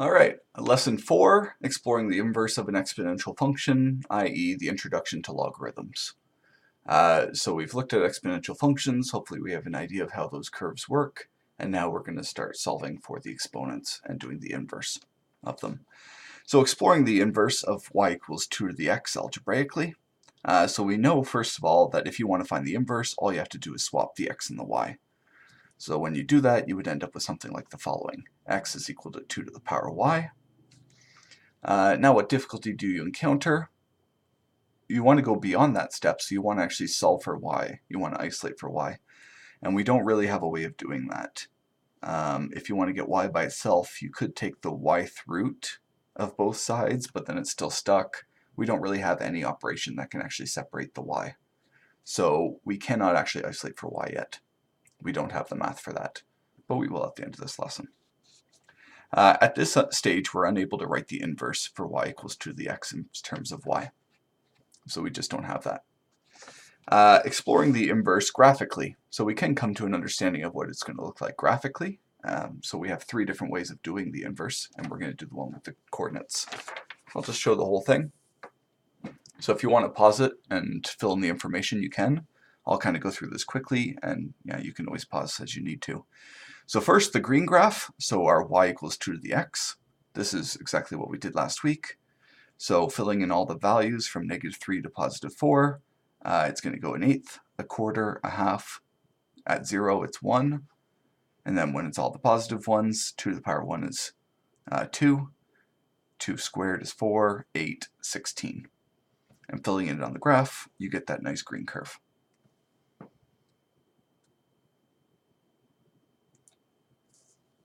All right, lesson 4, exploring the inverse of an exponential function, i.e. the introduction to logarithms. So we've looked at exponential functions, hopefully we have an idea of how those curves work, and now we're going to start solving for the exponents and doing the inverse of them. So exploring the inverse of y equals 2 to the x algebraically. So we know first of all that if you want to find the inverse, all you have to do is swap the x and the y. So when you do that, you would end up with something like the following. X is equal to 2 to the power y. Now what difficulty do you encounter? You want to go beyond that step, so you want to actually solve for y. You want to isolate for y. And we don't really have a way of doing that. If you want to get y by itself, you could take the yth root of both sides, but then it's still stuck. We don't really have any operation that can actually separate the y. So we cannot actually isolate for y yet. We don't have the math for that, but we will at the end of this lesson. At this stage, we're unable to write the inverse for y equals 2 to the x in terms of y. So we just don't have that. Exploring the inverse graphically. So we can come to an understanding of what it's going to look like graphically. So we have 3 different ways of doing the inverse, and we're going to do the one with the coordinates. I'll just show the whole thing. So if you want to pause it and fill in the information, you can. I'll kind of go through this quickly, and yeah, you can always pause as you need to. So first, the green graph, so our y equals 2 to the x. This is exactly what we did last week. So filling in all the values from -3 to +4, it's going to go an eighth, a quarter, a half. At 0, it's 1. And then when it's all the positive ones, 2 to the power 1 is 2. 2 squared is 4, 8, 16. And filling it on the graph, you get that nice green curve.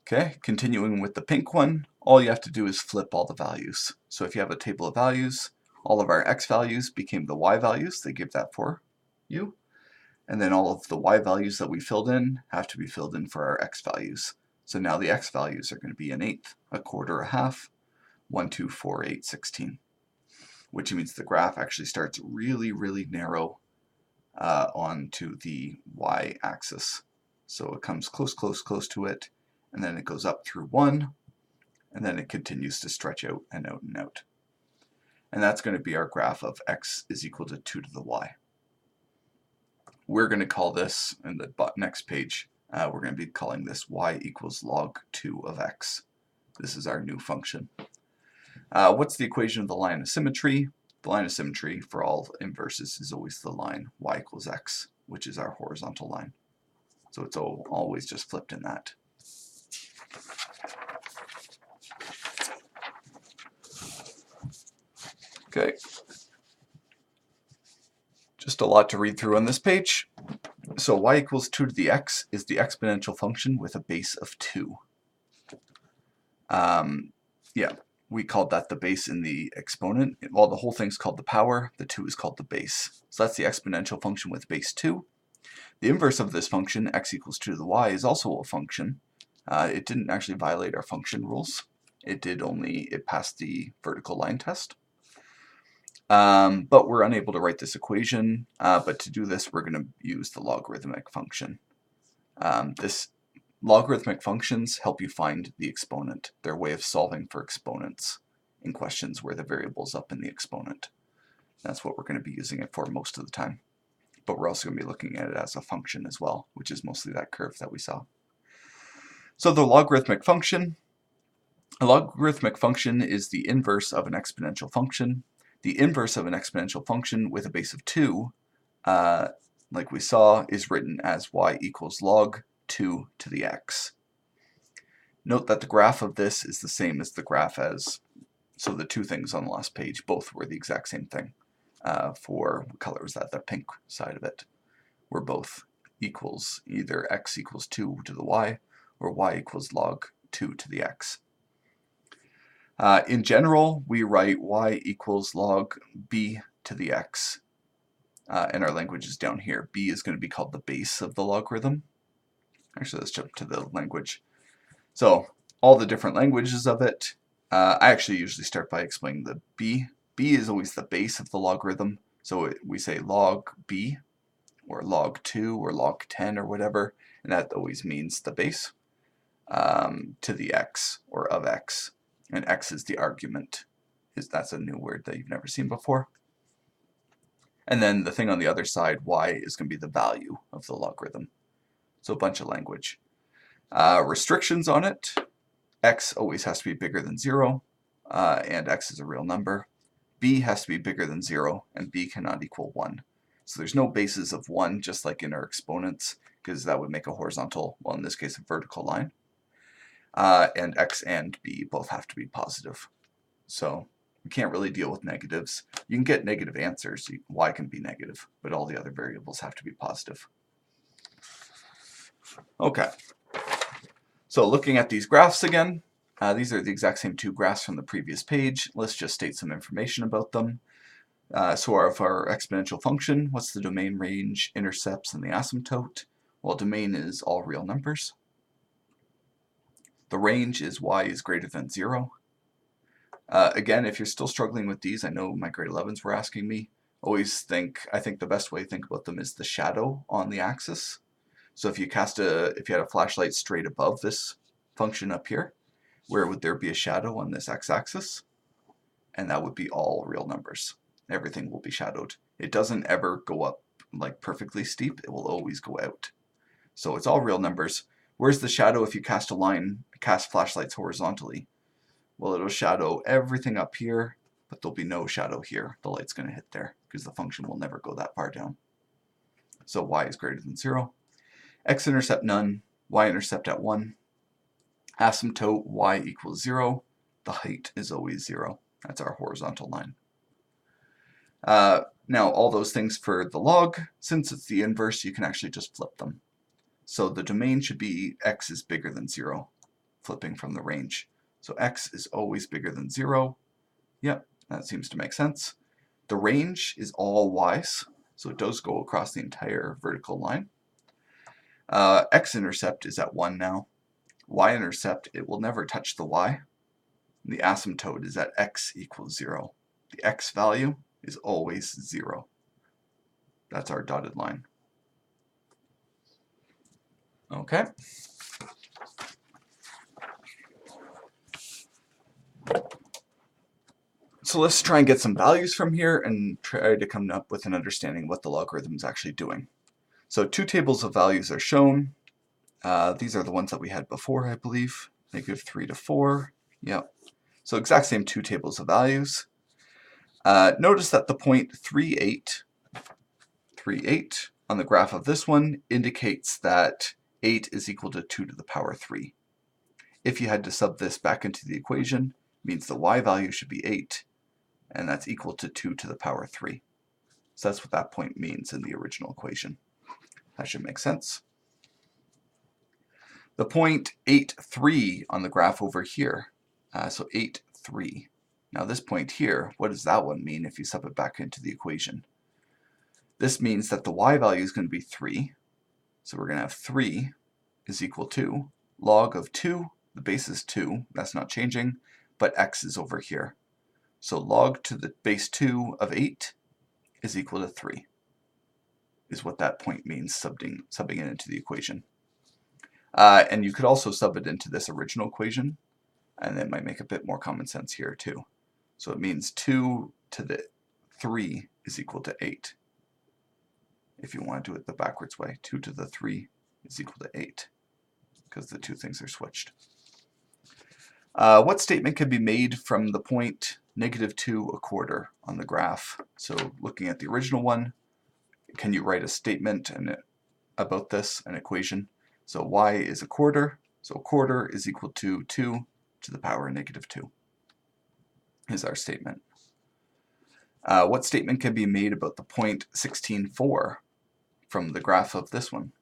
Okay, continuing with the pink one, all you have to do is flip all the values. So if you have a table of values, all of our x values became the y values. They give that for you. And then all of the y values that we filled in have to be filled in for our x values. So now the x values are going to be an eighth, a quarter, a half, 1, 2, 4, 8, 16. Which means the graph actually starts really, really narrow onto the y-axis. So it comes close, close, close to it, and then it goes up through 1, and then it continues to stretch out and out and out. And that's going to be our graph of x is equal to 2 to the y. We're going to call this, in the next page, we're going to be calling this y equals log 2 of x. This is our new function. What's the equation of the line of symmetry? The line of symmetry for all inverses is always the line y equals x, which is our horizontal line. So it's always just flipped in that. Okay. Just a lot to read through on this page. So y equals 2 to the x is the exponential function with a base of 2. Yeah, we called that the base in the exponent. Well, the whole thing's called the power. The 2 is called the base. So that's the exponential function with base 2. The inverse of this function, x equals 2 to the y, is also a function. It didn't actually violate our function rules. It passed the vertical line test. But we're unable to write this equation, but to do this we're going to use the logarithmic function. Logarithmic functions help you find the exponent. They're a way of solving for exponents in questions where the variable is up in the exponent. That's what we're going to be using it for most of the time. But we're also going to be looking at it as a function as well, which is mostly that curve that we saw. So the logarithmic function. A logarithmic function is the inverse of an exponential function. The inverse of an exponential function with a base of 2, like we saw, is written as y equals log 2 to the x. Note that the graph of this is the same as the graph as, so the two things on the last page, both were the exact same thing. For what color was that? The pink side of it. Were both equals either x equals 2 to the y or y equals log 2 to the x. In general, we write y equals log b to the x. And our language is down here. B is going to be called the base of the logarithm. Actually, let's jump to the language. So, all the different languages of it. I actually usually start by explaining the b. B is always the base of the logarithm. So we say log b, or log 2, or log 10, or whatever. And that always means the base to the x, or of x. and x is the argument. That's a new word that you've never seen before. And then the thing on the other side, y, is going to be the value of the logarithm. So a bunch of language. Restrictions on it. X always has to be bigger than 0, and x is a real number. B has to be bigger than 0, and b cannot equal 1. So there's no basis of 1, just like in our exponents, because that would make a horizontal, well in this case a vertical line. And x and b both have to be positive. So we can't really deal with negatives. You can get negative answers. Y can be negative, but all the other variables have to be positive. Okay. So looking at these graphs again, these are the exact same two graphs from the previous page. Let's just state some information about them. So our exponential function, what's the domain, range, intercepts, and the asymptote? Well, domain is all real numbers. The range is y is greater than 0. Again, if you're still struggling with these, I know my grade 11s were asking me, I think the best way to think about them is the shadow on the axis. So if you had a flashlight straight above this function up here, where would there be a shadow on this x-axis? And that would be all real numbers. Everything will be shadowed. It doesn't ever go up like perfectly steep, it will always go out. So it's all real numbers. Where's the shadow if you cast flashlights horizontally? Well, it'll shadow everything up here, but there'll be no shadow here. The light's going to hit there because the function will never go that far down. So y is greater than 0. X-intercept none, y-intercept at 1. Asymptote y equals 0. The height is always 0. That's our horizontal line. Now all those things for the log, since it's the inverse, you can actually just flip them. So the domain should be x is bigger than 0, flipping from the range. So x is always bigger than 0. Yep, that seems to make sense. The range is all y's, so it does go across the entire vertical line. X-intercept is at 1 now. Y-intercept, it will never touch the y. And the asymptote is at x equals 0. The x value is always 0. That's our dotted line. Okay. So let's try and get some values from here and try to come up with an understanding of what the logarithm is actually doing. So two tables of values are shown. These are the ones that we had before, I believe. -3 to 4. Yep. So exact same two tables of values. Notice that the point 3, 8 on the graph of this one indicates that 8 is equal to 2 to the power 3. If you had to sub this back into the equation, it means the y value should be 8, and that's equal to 2 to the power 3. So that's what that point means in the original equation. That should make sense. The point 8, 3 on the graph over here, so 8, 3. Now this point here, what does that one mean if you sub it back into the equation? This means that the y value is going to be 3. So we're going to have 3 is equal to log of 2. The base is 2. That's not changing. But x is over here. So log to the base 2 of 8 is equal to 3. Is what that point means, subbing it into the equation. And you could also sub it into this original equation. And it might make a bit more common sense here too. So it means 2 to the 3 is equal to 8. If you want to do it the backwards way, 2 to the 3 is equal to 8, because the two things are switched. What statement can be made from the point -2 1/4 on the graph? So looking at the original one, can you write a statement about this, an equation? So y is 1/4, so 1/4 is equal to 2 to the power -2 is our statement. What statement can be made about the point 16, 4 from the graph of this one?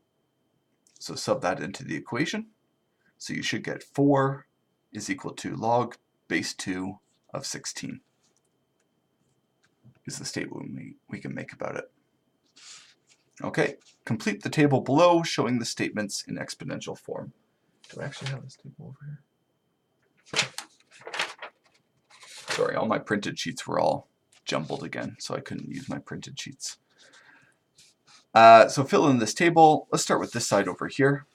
So sub that into the equation. So you should get 4 is equal to log base 2 of 16 is the statement we can make about it. Okay, complete the table below showing the statements in exponential form. Do I actually have this table over here? Sorry, all my printed sheets were all jumbled again, so I couldn't use my printed sheets. So fill in this table. Let's start with this side over here.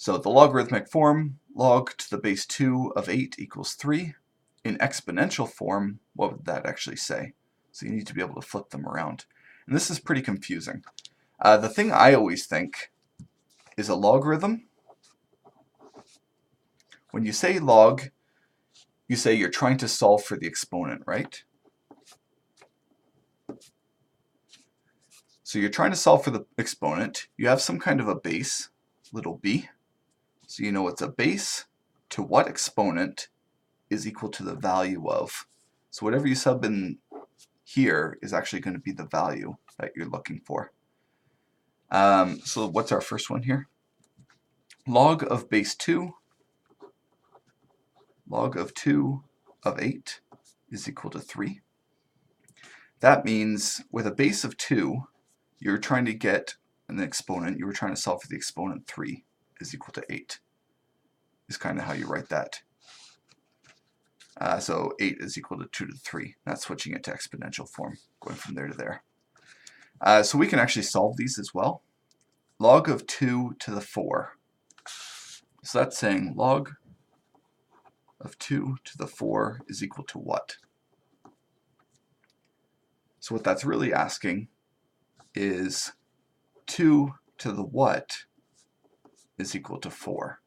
So the logarithmic form, log to the base 2 of 8 equals 3. In exponential form, what would that actually say? So you need to be able to flip them around. And this is pretty confusing. The thing I always think is a logarithm. When you say log, you say you're trying to solve for the exponent, right? So you're trying to solve for the exponent. You have some kind of a base, little b. So you know it's a base to what exponent is equal to the value of. So whatever you sub in here is actually going to be the value that you're looking for. So what's our first one here? Log of base 2, log of 2 of 8 is equal to 3. That means with a base of 2, you're trying to get an exponent. You were trying to solve for the exponent 3 is equal to 8. Is kind of how you write that. So 8 is equal to 2 to the 3. That's switching it to exponential form, going from there to there. So we can actually solve these as well. Log of 2 to the 4. So that's saying log of 2 to the 4 is equal to what? So what that's really asking is 2 to the what is equal to 4.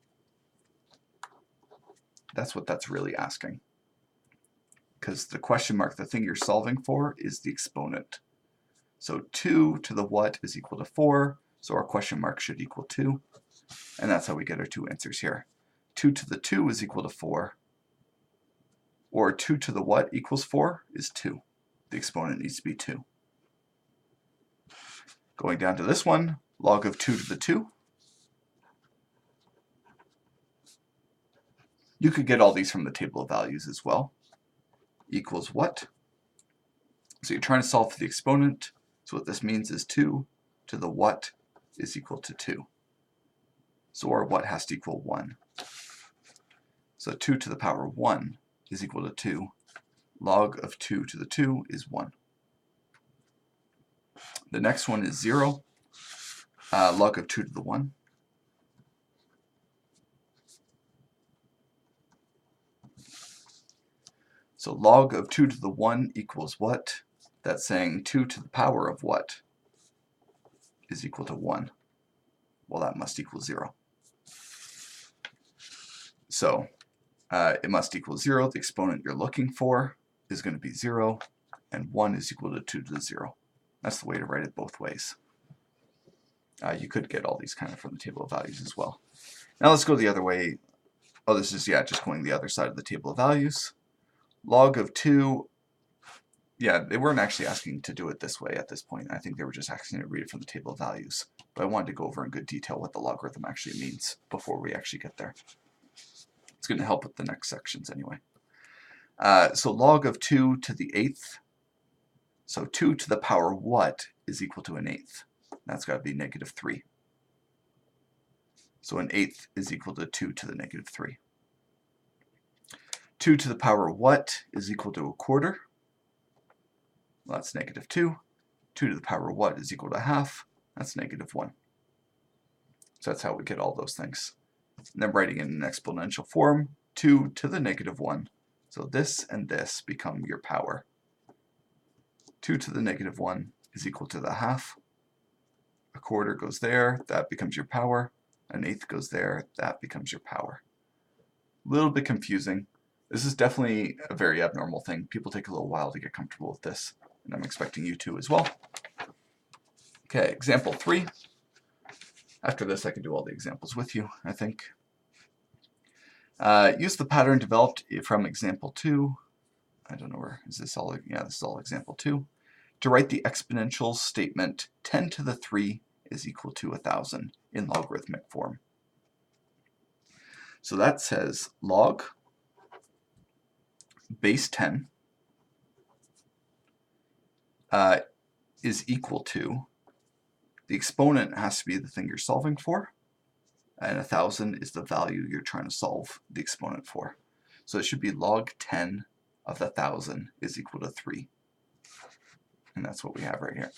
That's what that's really asking. Because the question mark, the thing you're solving for, is the exponent. So 2 to the what is equal to 4, so our question mark should equal 2. And that's how we get our two answers here. 2 to the 2 is equal to 4, or 2 to the what equals 4 is 2. The exponent needs to be 2. Going down to this one, log of 2 to the 2. You could get all these from the table of values as well. Equals what? So you're trying to solve for the exponent. So what this means is 2 to the what is equal to 2. So our what has to equal 1. So 2 to the power 1 is equal to 2. Log of 2 to the 2 is 1. The next one is 0. Log of 2 to the 1. So log of 2 to the 1 equals what? That's saying 2 to the power of what is equal to 1. Well, that must equal 0. So it must equal 0. The exponent you're looking for is going to be 0, and 1 is equal to 2 to the 0. That's the way to write it both ways. You could get all these kind of from the table of values as well. Now let's go the other way. Oh, this is, just going the other side of the table of values. Log of 2, they weren't actually asking to do it this way at this point. I think they were just asking to read it from the table of values. But I wanted to go over in good detail what the logarithm actually means before we actually get there. It's going to help with the next sections anyway. So log of 2 to the 8th. So 2 to the power what is equal to an 8th? That's got to be negative 3. So an 8th is equal to 2 to the negative 3. 2 to the power what is equal to a quarter? Well, that's negative 2. 2 to the power what is equal to half? That's negative 1. So that's how we get all those things. And then writing in an exponential form, 2 to the negative 1. So this and this become your power. 2 to the negative 1 is equal to the half. A quarter goes there, that becomes your power. An eighth goes there, that becomes your power. A little bit confusing. This is definitely a very abnormal thing. People take a little while to get comfortable with this, and I'm expecting you to as well. Okay, example 3. After this, I can do all the examples with you, I think. Use the pattern developed from example 2. I don't know where, is this all? Yeah, this is all example 2. To write the exponential statement 10 to the 3 is equal to 1,000 in logarithmic form. So that says log base 10 is equal to, the exponent has to be the thing you're solving for, and 1,000 is the value you're trying to solve the exponent for. So it should be log 10 of 1,000 is equal to 3. And that's what we have right here.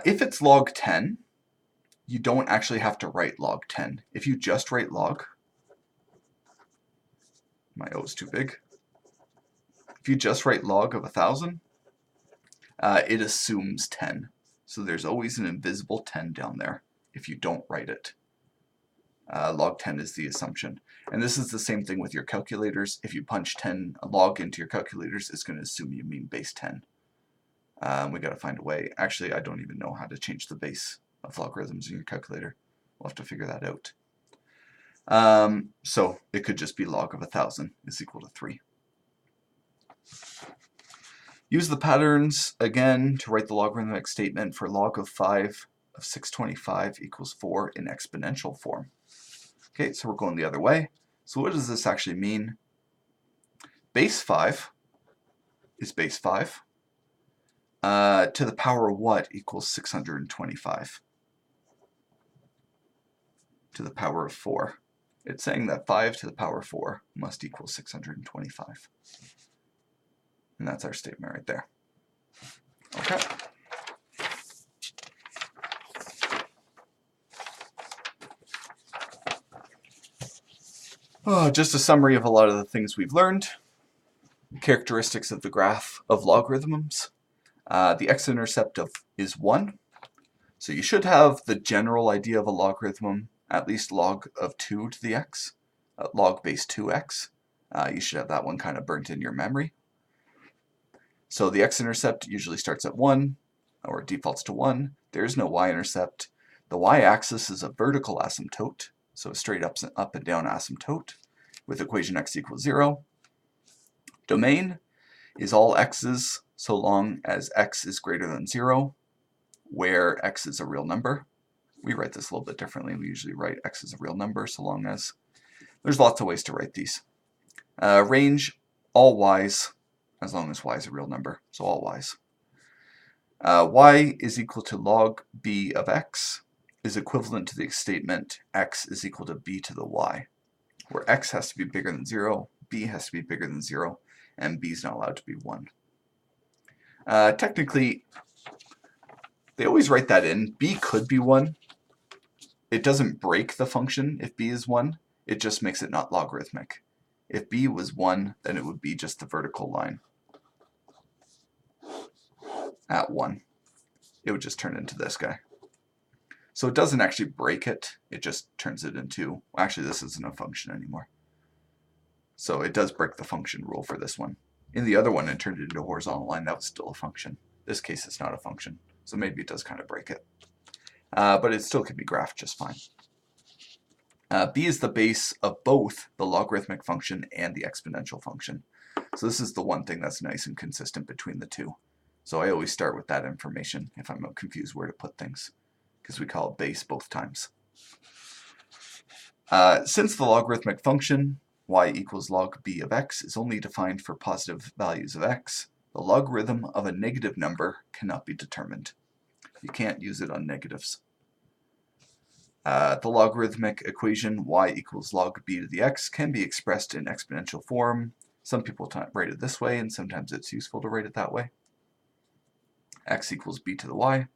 If it's log 10, you don't actually have to write log 10. If you just write log, my O is too big. If you just write log of 1,000, it assumes 10. So there's always an invisible 10 down there if you don't write it. Log 10 is the assumption. And this is the same thing with your calculators. If you punch 10 log into your calculators, it's going to assume you mean base 10. We got to find a way. Actually, I don't even know how to change the base of logarithms in your calculator. We'll have to figure that out. So it could just be log of 1,000 is equal to 3. Use the patterns again to write the logarithmic statement for log of 5 of 625 equals 4 in exponential form. Okay, so we're going the other way. So what does this actually mean? Base 5 is base 5. To the power of what equals 625? To the power of 4. It's saying that 5 to the power of 4 must equal 625. And that's our statement right there. Okay. Oh, just a summary of a lot of the things we've learned. Characteristics of the graph of logarithms. The x-intercept is 1. So you should have the general idea of a logarithm, at least log of 2 to the x, log base 2x. You should have that one kind of burnt in your memory. So the x-intercept usually starts at 1, or defaults to 1. There's no y-intercept. The y-axis is a vertical asymptote, so a straight up and down asymptote, with equation x equals 0. Domain is all x's so long as x is greater than 0, where x is a real number. We write this a little bit differently. We usually write x as a real number so long as... There's lots of ways to write these. Range, all y's, as long as y is a real number, so all y's. Y is equal to log b of x is equivalent to the statement x is equal to b to the y, where x has to be bigger than 0, b has to be bigger than 0, and b is not allowed to be 1. Technically, they always write that in. B could be 1. It doesn't break the function if b is 1. It just makes it not logarithmic. If b was 1, then it would be just the vertical line at 1. It would just turn into this guy. So it doesn't actually break it. It just turns it into... Actually, this isn't a function anymore. So it does break the function rule for this one. In the other one, it turned it into a horizontal line. That was still a function. This case, it's not a function. So maybe it does kind of break it. But it still can be graphed just fine. B is the base of both the logarithmic function and the exponential function. So this is the one thing that's nice and consistent between the two. So I always start with that information if I'm confused where to put things, because we call it base both times. Since the logarithmic function y equals log b of x is only defined for positive values of x, the logarithm of a negative number cannot be determined. You can't use it on negatives. The logarithmic equation y equals log b to the x can be expressed in exponential form. Some people write it this way, and sometimes it's useful to write it that way. X equals b to the y.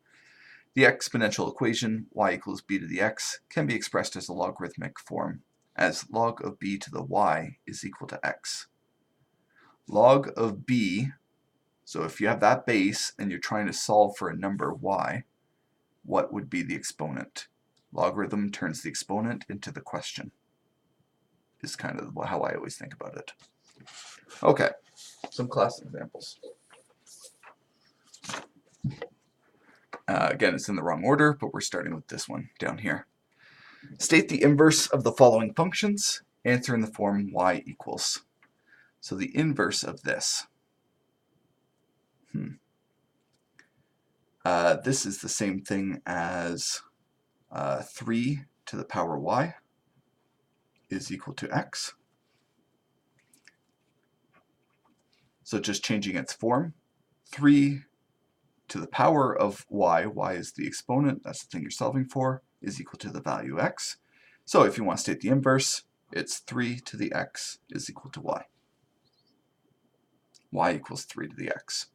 The exponential equation y equals b to the x can be expressed as a logarithmic form, as log of b to the y is equal to x. Log of b, so if you have that base and you're trying to solve for a number y, what would be the exponent? Logarithm turns the exponent into the question, is kind of how I always think about it. Okay, some class examples. Again, it's in the wrong order, but we're starting with this one down here. State the inverse of the following functions. Answer in the form y equals. So the inverse of this. This is the same thing as 3 to the power y is equal to x. So just changing its form. 3 to the power of y is the exponent, that's the thing you're solving for, is equal to the value x. So if you want to state the inverse, it's 3 to the x is equal to y. Y equals 3 to the x.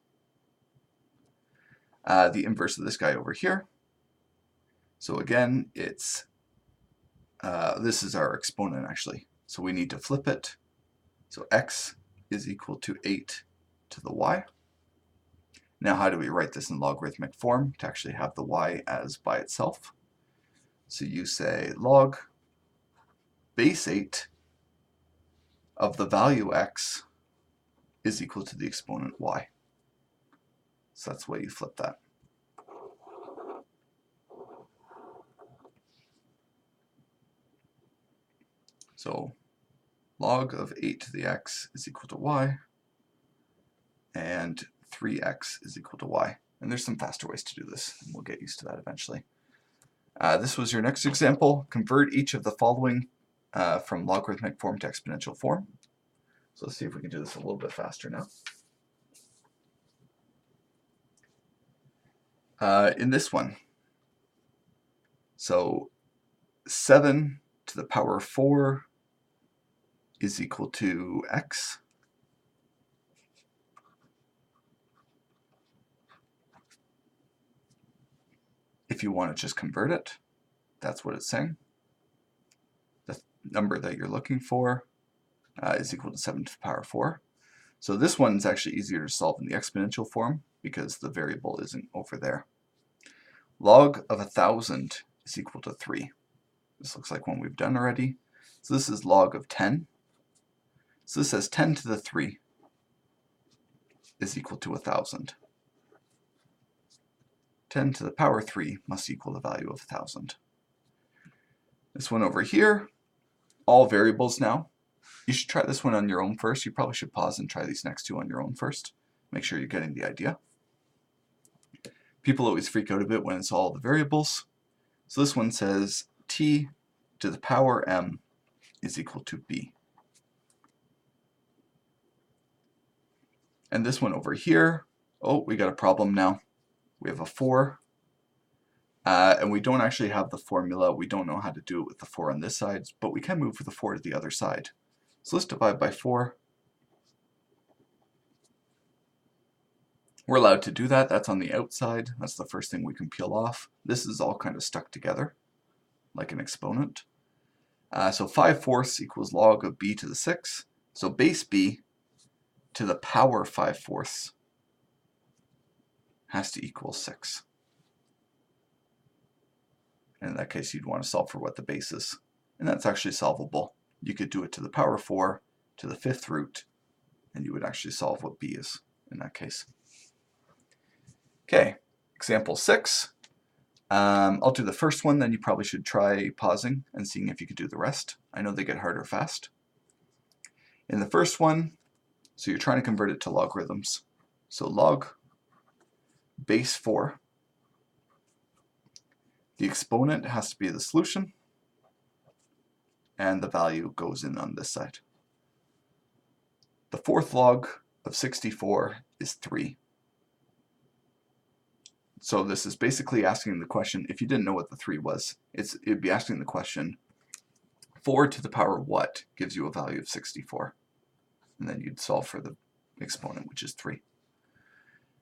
The inverse of this guy over here. So again, it's this is our exponent actually. So we need to flip it. So x is equal to 8 to the y. Now how do we write this in logarithmic form to actually have the y as by itself? So you say log base 8 of the value x is equal to the exponent y. So that's the way you flip that. So log of 8 to the x is equal to y, and 3x is equal to y. And there's some faster ways to do this, and we'll get used to that eventually. This was your next example. Convert each of the following from logarithmic form to exponential form. So let's see if we can do this a little bit faster now. In this one, so 7 to the power 4 is equal to x. If you want to just convert it, that's what it's saying. The number that you're looking for is equal to 7 to the power 4. So this one's actually easier to solve in the exponential form because the variable isn't over there. Log of 1,000 is equal to 3. This looks like one we've done already. So this is log of 10. So this says 10 to the 3 is equal to 1,000. 10 to the power 3 must equal the value of 1,000. This one over here, all variables now. You should try this one on your own first. You probably should pause and try these next two on your own first. Make sure you're getting the idea. People always freak out a bit when it's all the variables. So this one says t to the power m is equal to b. And this one over here, oh, we got a problem now. We have a 4. And we don't actually have the formula. We don't know how to do it with the 4 on this side, but we can move the 4 to the other side. So let's divide by 4. We're allowed to do that. That's on the outside. That's the first thing we can peel off. This is all kind of stuck together, like an exponent. So 5/4 equals log of b to the 6. So base b to the power 5/4 has to equal 6. And in that case, you'd want to solve for what the base is. And that's actually solvable. You could do it to the power 4 to the 5th root, and you would actually solve what b is in that case. Okay, example 6. I'll do the first one, then you probably should try pausing and seeing if you could do the rest. I know they get harder fast. In the first one, so you're trying to convert it to logarithms. So log base 4. The exponent has to be the solution, and the value goes in on this side. The 4th log of 64 is 3. So this is basically asking the question, if you didn't know what the 3 was, it'd be asking the question, 4 to the power what gives you a value of 64? And then you'd solve for the exponent, which is 3.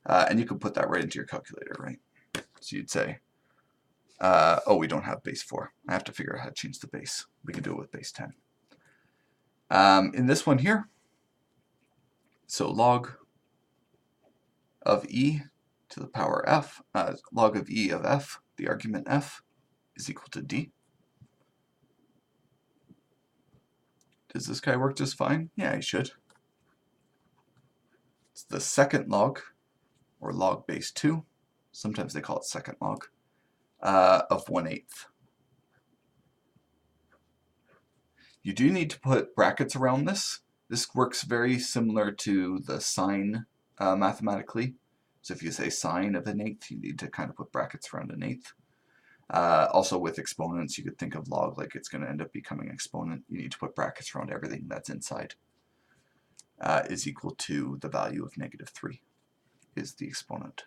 And you could put that right into your calculator, right? So you'd say, oh, we don't have base 4. I have to figure out how to change the base. We can do it with base 10. In this one here, so log of e to the power f, log of e of f, the argument f, is equal to d. Does this guy work just fine? Yeah, he should. It's the second log, or log base 2. Sometimes they call it second log, of 1/8. You do need to put brackets around this. This works very similar to the sine mathematically. So if you say sine of 1/8, you need to kind of put brackets around 1/8. Also with exponents, you could think of log like it's going to end up becoming exponent. You need to put brackets around everything that's inside. Is equal to the value of -3 is the exponent.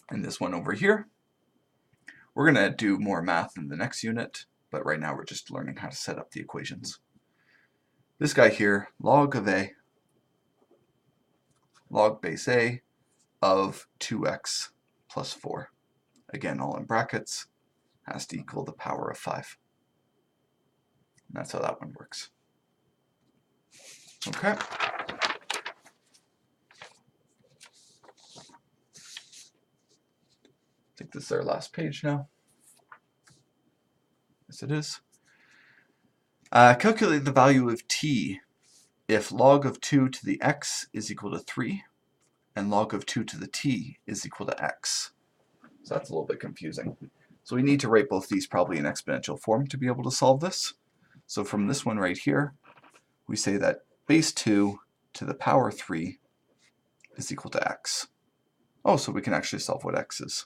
And this one over here, we're going to do more math in the next unit, but right now we're just learning how to set up the equations. This guy here, log of a, log base a of 2x plus 4. again all in brackets, has to equal the power of 5. And that's how that one works. Okay. I think this is our last page now. Yes, it is. Calculate the value of t if log of 2 to the x is equal to 3 and log of 2 to the t is equal to x. So that's a little bit confusing. So we need to write both these probably in exponential form to be able to solve this. So from this one right here, we say that base 2 to the power 3 is equal to x. Oh, so we can actually solve what x is.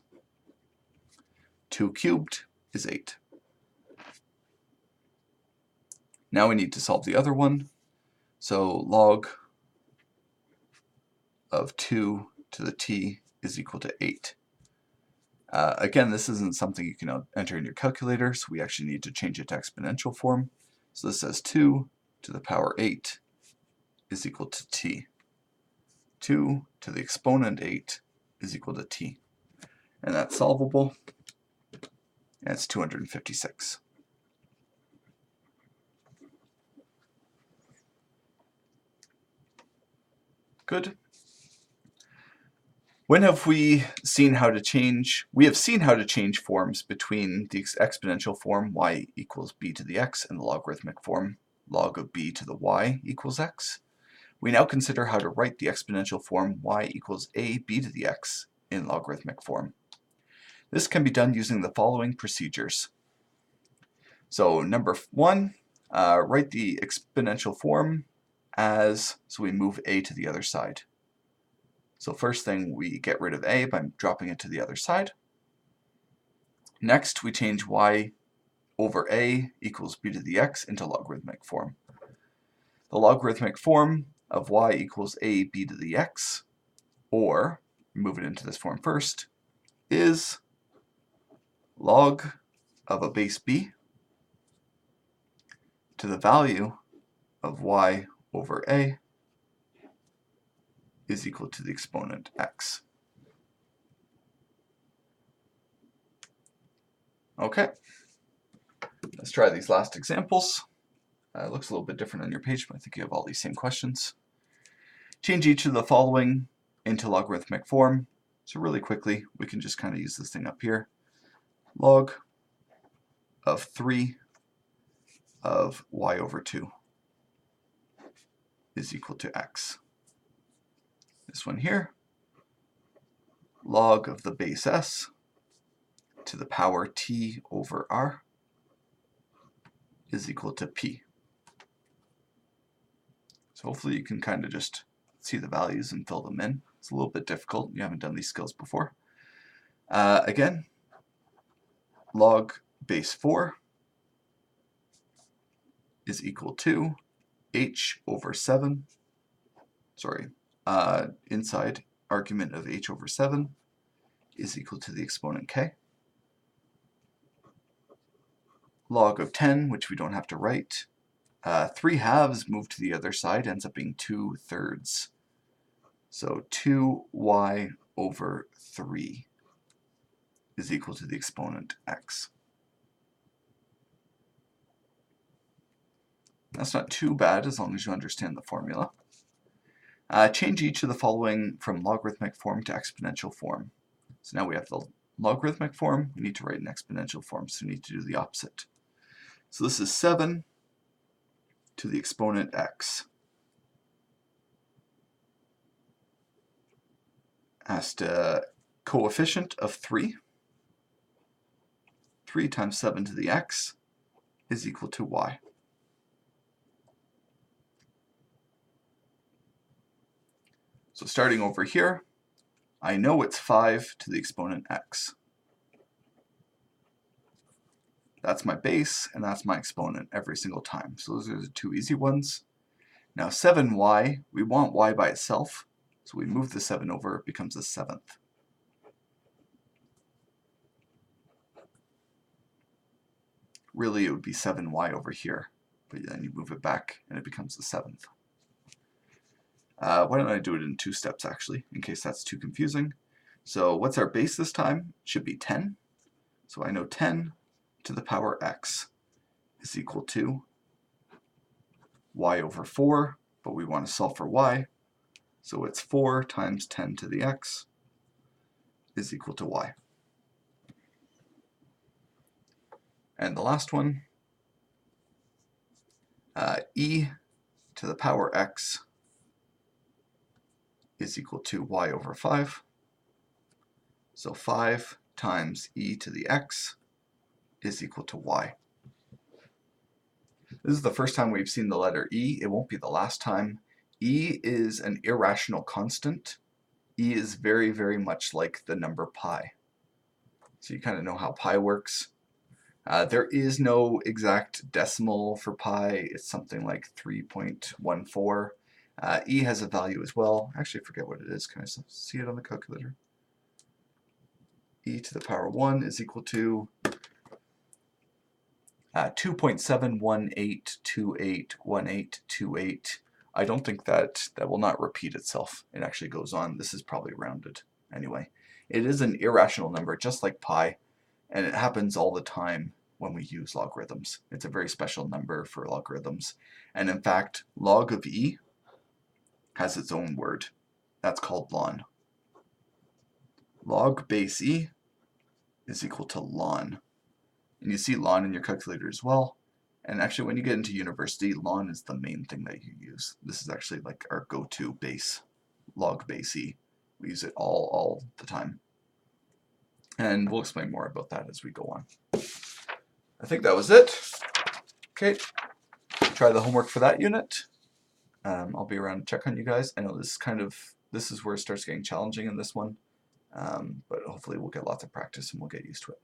2 cubed is 8. Now we need to solve the other one. So log of 2 to the t is equal to 8. Again, this isn't something you can enter in your calculator, so we actually need to change it to exponential form. So this says 2 to the power 8 is equal to t. 2 to the exponent 8 is equal to t. And that's solvable. And it's 256. Good. When have we seen how to change? We have seen how to change forms between the exponential form y equals b to the x and the logarithmic form log of b to the y equals x. We now consider how to write the exponential form y equals a b to the x in logarithmic form. This can be done using the following procedures. So number 1, write the exponential form as, so we move a to the other side. So first thing, we get rid of a by dropping it to the other side. Next, we change y over a equals b to the x into logarithmic form. The logarithmic form of y equals a b to the x, or, move it into this form first, is log of a base b to the value of y over a is equal to the exponent x. Okay, let's try these last examples. It looks a little bit different on your page, but I think you have all these same questions. Change each of the following into logarithmic form. So really quickly, we can just kind of use this thing up here. Log of 3 of y over 2 is equal to x. This one here, log of the base s to the power t over r is equal to p. So hopefully you can kind of just see the values and fill them in. It's a little bit difficult. You haven't done these skills before. Again, log base 4 is equal to h over 7. Inside argument of h over 7 is equal to the exponent k. Log of 10, which we don't have to write. 3 halves moved to the other side ends up being 2/3. So 2y over 3 is equal to the exponent x. That's not too bad as long as you understand the formula. Change each of the following from logarithmic form to exponential form. So now we have the logarithmic form, we need to write an exponential form, so we need to do the opposite. So this is 7 to the exponent x. Asked a coefficient of 3. 3 times 7 to the x is equal to y. So starting over here, I know it's 5 to the exponent x. That's my base, and that's my exponent every single time. So those are the two easy ones. Now 7y, we want y by itself, so we move the 7 over, it becomes the 7th. Really, it would be 7y over here, but then you move it back, and it becomes the 7th. Why don't I do it in 2 steps, actually, in case that's too confusing. So what's our base this time? It should be 10. So I know 10 to the power x is equal to y over 4, but we want to solve for y. So it's 4 times 10 to the x is equal to y. And the last one, e to the power x is equal to y over 5. So 5 times e to the x is equal to y. This is the first time we've seen the letter e. It won't be the last time. E is an irrational constant. E is very, very much like the number pi. So you kind of know how pi works. There is no exact decimal for pi. It's something like 3.14. E has a value as well. Actually, I forget what it is. Can I see it on the calculator? E to the power 1 is equal to 2.718281828. I don't think that will not repeat itself. It actually goes on. This is probably rounded. Anyway, it is an irrational number, just like pi, and it happens all the time when we use logarithms. It's a very special number for logarithms. And in fact, log of e has its own word. That's called ln. Log base e is equal to ln. And you see ln in your calculator as well. And actually, when you get into university, ln is the main thing that you use. This is actually like our go-to base, log base e. We use it all the time. And we'll explain more about that as we go on. I think that was it. Okay, try the homework for that unit. I'll be around to check on you guys. I know this is where it starts getting challenging in this one, but hopefully we'll get lots of practice and we'll get used to it.